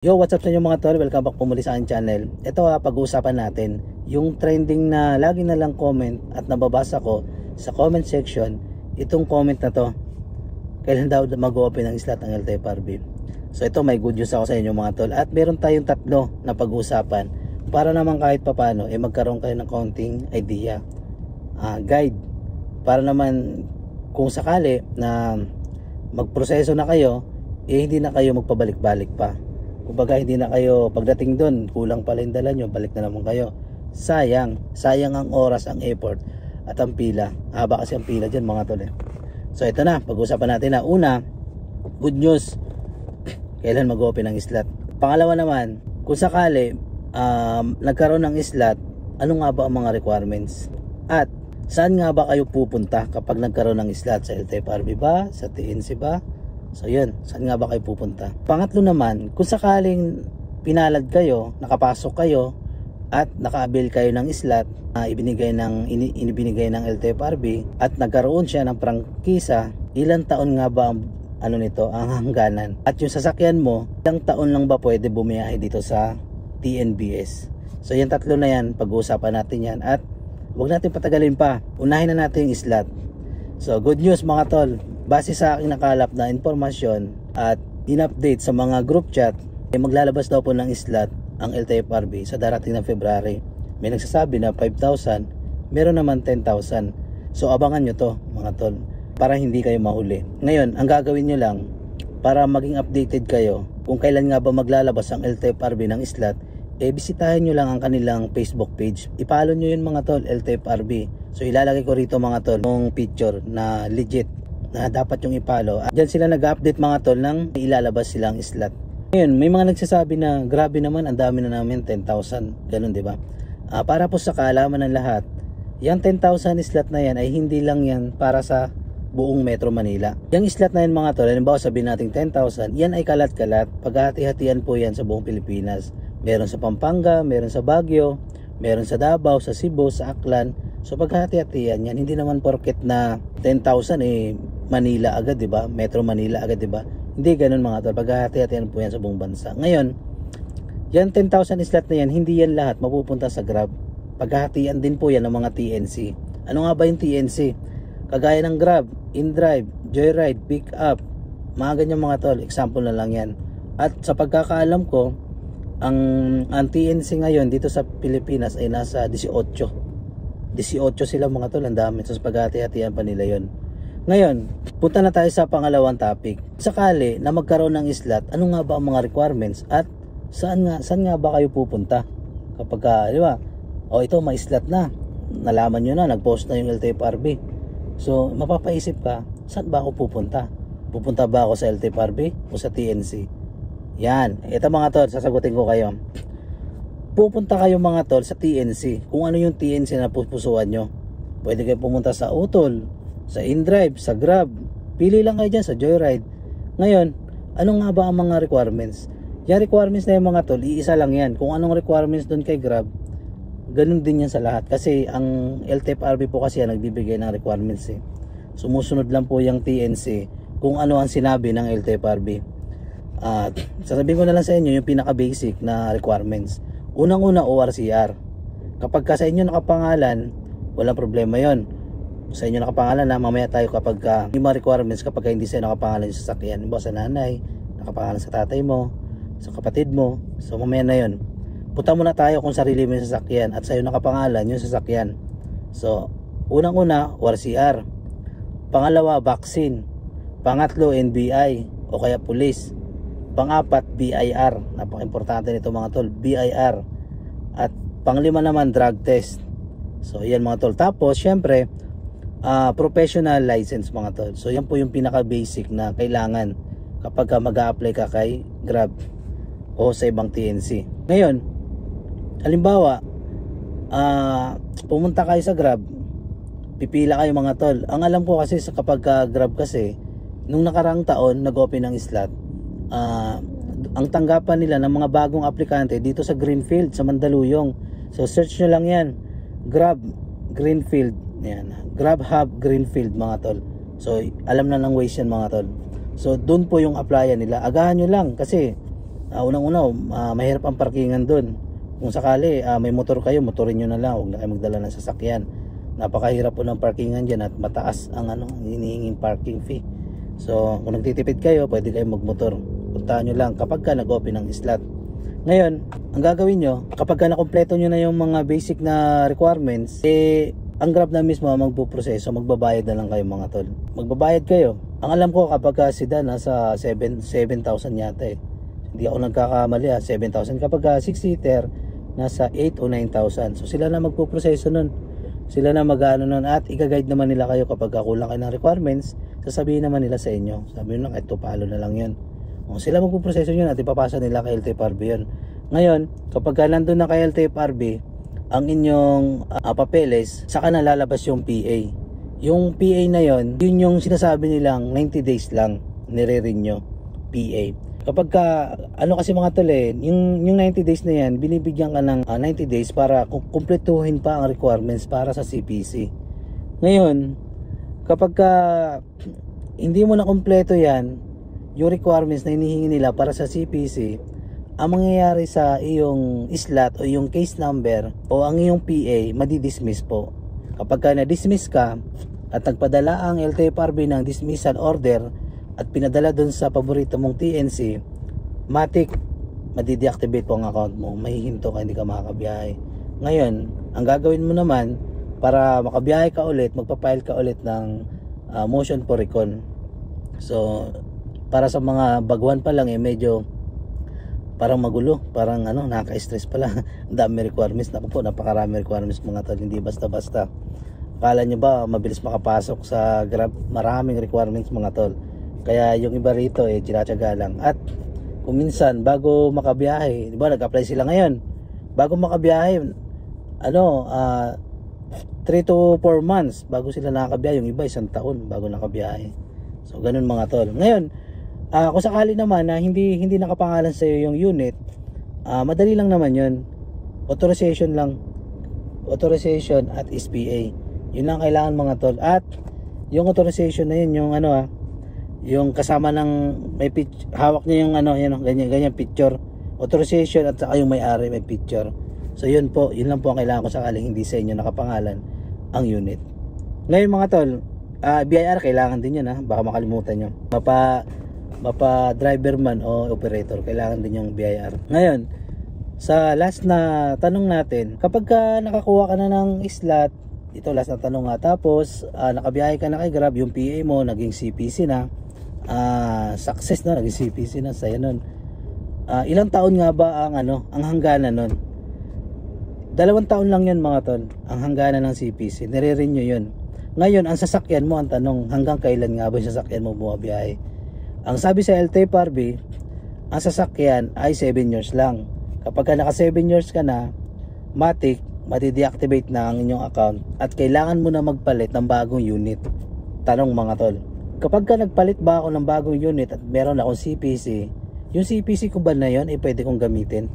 Yo, what's up sa inyo mga tol? Welcome back po muli sa aking channel. Ito pag-uusapan natin yung trending na lagi na lang comment at nababasa ko sa comment section. Itong comment na to, kailan daw mag-open ang slot ng LTFRB. So ito, may good news ako sa inyo mga tol. At meron tayong tatlo na pag-uusapan para naman kahit papano magkaroon kayo ng konting idea, guide, para naman kung sakali na magproseso na kayo, hindi na kayo magpabalik-balik pa. Kumbaga hindi na kayo pagdating doon, kulang pala yung dala nyo, balik na naman kayo. Sayang ang oras, ang effort at ang pila. Haba kasi ang pila dyan mga tol. So ito na, pag-usapan natin na una, good news, kailan mag-open ang slot. Pangalawa naman, kung sakali nagkaroon ng slot, ano nga ba ang mga requirements? At saan nga ba kayo pupunta kapag nagkaroon ng slot? Sa LTFRB ba? Sa TNC ba? So yun, saan nga ba kayo pupunta? Pangatlo naman, kung sakaling pinalad kayo, nakapasok kayo at naka-avail kayo ng slot ibinigay ng LTFRB at nagkaroon siya ng prangkisa, ilang taon nga ba ang ang hangganan? At yung sasakyan mo, ilang taon lang ba pwede bumiyahe dito sa TNBS? So yung tatlo na yan, pag-uusapan natin yan at huwag natin patagalin pa. Unahin na natin yung slot. So good news mga tol, base sa aking nakalap na informasyon at in-update sa mga group chat, maglalabas daw po ng slot ang LTFRB sa darating na February. May nagsasabi na 5,000, meron naman 10,000. So abangan nyo to mga tol, para hindi kayo mahuli. Ngayon, ang gagawin nyo lang para maging updated kayo kung kailan nga ba maglalabas ang LTFRB ng slot, bisitahin nyo lang ang kanilang Facebook page. I-follow nyo yun mga tol, LTFRB. So ilalagay ko rito mga tol yung picture na legit na dapat yung i-follow. Diyan sila nag-update mga tol nang ilalabas silang slot. Ngayon, may mga nagsasabi na grabe naman, ang dami na namin, 10,000. Ganun, di ba? Para po sa kaalaman ng lahat, yung 10,000 slot na yan ay hindi lang yan para sa buong Metro Manila. Yung slot na yan mga tol, halimbawa sabihin natin 10,000, yan ay kalat-kalat. Paghati-hatian po yan sa buong Pilipinas. Meron sa Pampanga, meron sa Baguio, meron sa Davao, sa Cebu, sa Aklan. So paghati-hatian yan, hindi naman porket na 10,000 Manila agad, di ba? Metro Manila agad, di ba? Hindi ganoon mga tol. Paghati-hatian po yan sa buong bansa. Ngayon, yan 10,000 slot na yan, hindi yan lahat mapupunta sa Grab. Paghahatian din po yan ng mga TNC. Ano nga ba yung TNC? Kagaya ng Grab, InDrive, Joyride, Pick Up, mga ganyan mga tol. Example na lang yan. At sa pagkakaalam ko, ang TNC ngayon dito sa Pilipinas ay nasa 18 sila mga tol, ang dami. So paghati-hatian pa nila yon. Ngayon, punta na tayo sa pangalawang topic. Sakali na magkaroon ng slot, ano nga ba ang mga requirements at saan nga ba kayo pupunta? Kapag di ba? O ito, may slot na. Nalaman nyo na, nag-post na yung LTFRB. So, mapapaisip ka, saan ba ako pupunta? Pupunta ba ako sa LTFRB o sa TNC? Yan, ito mga tol, sasagutin ko kayo. Pupunta kayo mga tol sa TNC. Kung ano yung TNC na pupusuan nyo. Pwede kayo pumunta sa Utol, sa InDrive, sa Grab. Pili lang kayo dyan sa Joyride. Ngayon, ano nga ba ang mga requirements? Yung requirements na yung mga tol, iisa lang yan. Kung anong requirements doon kay Grab, ganun din yan sa lahat. Kasi ang LTFRB po kasi yan nagbibigay ng requirements Sumusunod lang po yung TNC kung ano ang sinabi ng LTFRB. Sasabihin ko na lang sa inyo yung pinaka basic na requirements. Unang-una, ORCR. Kapag ka sa inyo nakapangalan, walang problema yon. Sa inyo nakapangalan na, mamaya tayo kapag yung mga requirements kapag hindi sa'yo nakapangalan yung sasakyan. Diba, sa nanay, nakapangalan sa tatay mo, sa kapatid mo. So mamaya na yun. Punta muna tayo kung sarili mo yung sasakyan at sa'yo nakapangalan yung sasakyan. So unang-una, ORCR. Pangalawa, vaccine. Pangatlo, NBI o kaya police. Pangapat, BIR. Napaka-importante nito mga tol, BIR. At panglima naman, drug test. So yan mga tol. Tapos syempre, professional license mga tol. So yan po yung pinaka basic na kailangan kapag mag-a-apply ka kay Grab o sa ibang TNC. Ngayon, halimbawa pumunta kayo sa Grab, pipila kayo mga tol. Ang alam ko kasi sa kapag Grab kasi nung nakaraang taon nag-open ng slot, ang tanggapan nila ng mga bagong aplikante dito sa Greenfield sa Mandaluyong. So search nyo lang yan, Grab Greenfield. Yan, Grab Hub Greenfield mga tol. So alam na ng ways yan mga tol. So doon po yung applyan nila. Agahan nyo lang kasi Unang-una, mahirap ang parkingan doon. Kung sakali may motor kayo, motorin nyo na lang, huwag na kayo magdala ng sasakyan. Napakahirap po ng parkingan dyan at mataas ang hinihinging parking fee. So kung nagtitipid kayo, pwede kayo magmotor. Puntahan nyo lang kapag ka nag-open ng slot. Ngayon, ang gagawin nyo, kapag ka nakompleto nyo na yung mga basic na requirements, ang Grab na mismo magpuproseso, magbabayad na lang kayo mga tol. Magbabayad kayo. Ang alam ko kapag ka sedan nasa 7,000 yata eh. Hindi ako nagkakamali 7,000. Kapag ka 6-seater, nasa 8 o 9,000. So sila na magpuproseso nun. Sila na mag-ano nun at i-guide naman nila kayo kapag kulang kayo ng requirements. Sasabihin naman nila sa inyo. Sabihin nyo lang, ito palo na lang yun. Kung sila magpuproseso yun at ipapasa nila kay LTFRB yun. Ngayon, kapag ka nandun na kay LTFRB, ang inyong papeles, saka na lalabas yung PA. Yung PA na yon, yun yung sinasabi nilang 90 days lang nire-renew PA. Kapag ka, ano kasi mga tol yung 90 days na yan, binibigyan ka ng 90 days para kumpletuhin pa ang requirements para sa CPC. Ngayon, kapag ka hindi mo na kumpleto yan, yung requirements na hinihingi nila para sa CPC, ang mangyayari sa iyong slot o yung case number o ang iyong PA, madidismiss po. Kapag ka na-dismiss ka at nagpadala ang LTFRB ng dismissal order at pinadala dun sa paborito mong TNC, matik, madideactivate po ang account mo. Mahihinto ka, hindi ka makakabiyahe. Ngayon, ang gagawin mo naman para makabiyahe ka ulit, magpapile ka ulit ng motion for recon. So, para sa mga baguhan pa lang medyo parang magulo, parang nakaka-stress pala. Ang dami requirements. Naku po, napakarami requirements mga tol, hindi basta-basta. Akala nyo ba mabilis makapasok sa Grab? Maraming requirements mga tol. Kaya yung iba rito tinatsaga lang. At kung minsan bago makabiyahe, di ba nag-apply sila ngayon, bago makabiyahe 3 to 4 months bago sila nakakabiyahe. Yung iba 1 taon bago nakabiyahe. So ganun mga tol. Ngayon, kung sakali naman na hindi nakapangalan sa iyo yung unit, madali lang naman yun. Authorization lang. Authorization at SPA. Yun lang kailangan mga tol. At yung authorization na yun, yung yung kasama ng may hawak niya yung ganyan picture. Authorization at saka yung may-ari may picture. So yun po, yun lang po ang kailangan kung sakaling hindi sa inyo nakapangalan ang unit. Ngayon mga tol, BIR kailangan din yun baka makalimutan nyo. Mapa driver man o operator, kailangan din yung BIR. Ngayon, sa last na tanong natin, kapag ka nakakuha ka na ng slot, ito last na tanong tapos nakabiyahe ka na kay Grab, yung PA mo naging CPC na, success na, naging CPC na, saya nun. Ilang taon nga ba ang hangganan nun? 2 taon lang yun mga tol, ang hangganan ng CPC, nire-renew yun. Ngayon, ang sasakyan mo, ang tanong, hanggang kailan nga ba yung sasakyan mo bumabiyahe? Ang sabi sa LTFRB, ang sasakyan ay 7 years lang. Kapag naka 7 years ka na, matik, madi-deactivate na ang inyong account at kailangan mo na magpalit ng bagong unit. Tanong mga tol, kapag ka nagpalit ba ako ng bagong unit at meron akong CPC, yung CPC ko ba na yun pwede kong gamitin?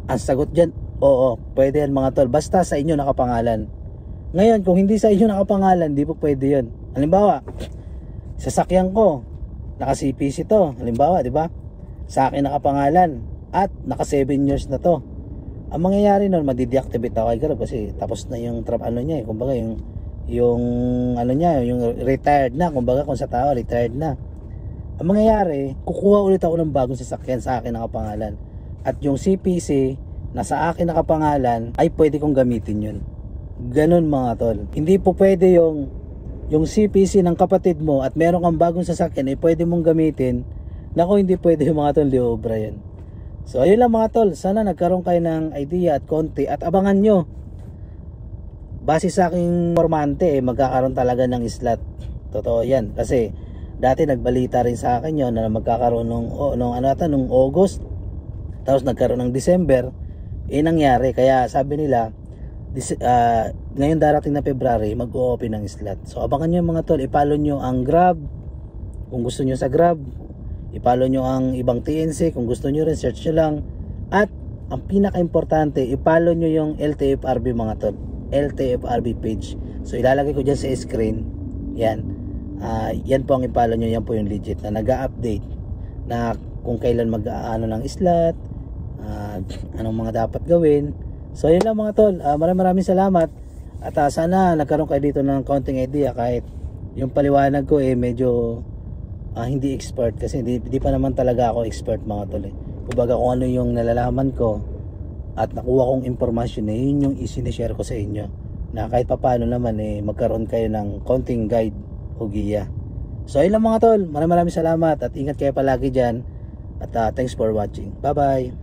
Ang sagot dyan, oo, pwede yan mga tol, basta sa inyo nakapangalan. Ngayon, kung hindi sa inyo nakapangalan, di po pwede yun. Halimbawa, sasakyan ko, naka CPC to, halimbawa, di ba? Sa akin nakapangalan at naka 7 years na to. Ang mangyayari nun, madi-deactivate ako kay Grab kasi tapos na yung niya kumbaga yung retired na, kumbaga kung sa tao retired na. Ang mangyayari, kukuha ulit ako ng bagong sasakyan sa akin nakapangalan. At yung CPC na sa akin nakapangalan ay pwede kong gamitin yun. Ganun mga tol. Hindi po pwede yung CPC ng kapatid mo at meron kang bagong sasakyan pwede mong gamitin. Naku, hindi pwede yung mga tol, liobra yan. So ayun lang mga tol, sana nagkaroon kayo ng idea at konti at abangan nyo. Base sa aking formante magkakaroon talaga ng slot. Totoo yan kasi dati nagbalita rin sa akin yun na magkakaroon nung August, tapos nagkaroon ng December, nangyari. Kaya sabi nila ngayon darating na February mag-o-open ng slot. So abangan nyo mga tol, i-follow nyo ang Grab kung gusto nyo sa Grab, i-follow nyo ang ibang TNC kung gusto nyo rin, search nyo lang. At ang pinaka-importante, i-follow nyo yung LTFRB mga tol, LTFRB page. So ilalagay ko dyan sa screen, yan po ang i-follow nyo, yan po yung legit na nag-update na kung kailan mag-aano ng slot, anong mga dapat gawin. So yun lang mga tol, maraming salamat. At sana nagkaroon kayo dito ng konting idea, kahit yung paliwanag ko medyo hindi expert, kasi hindi pa naman talaga ako expert mga tol Kumbaga kung ano yung nalalaman ko at nakuha kong impormasyon, yun yung isinishare ko sa inyo, na kahit papaano naman magkaroon kayo ng konting guide o giya. So yun lang mga tol, maraming salamat at ingat kayo palagi dyan, at thanks for watching. Bye bye.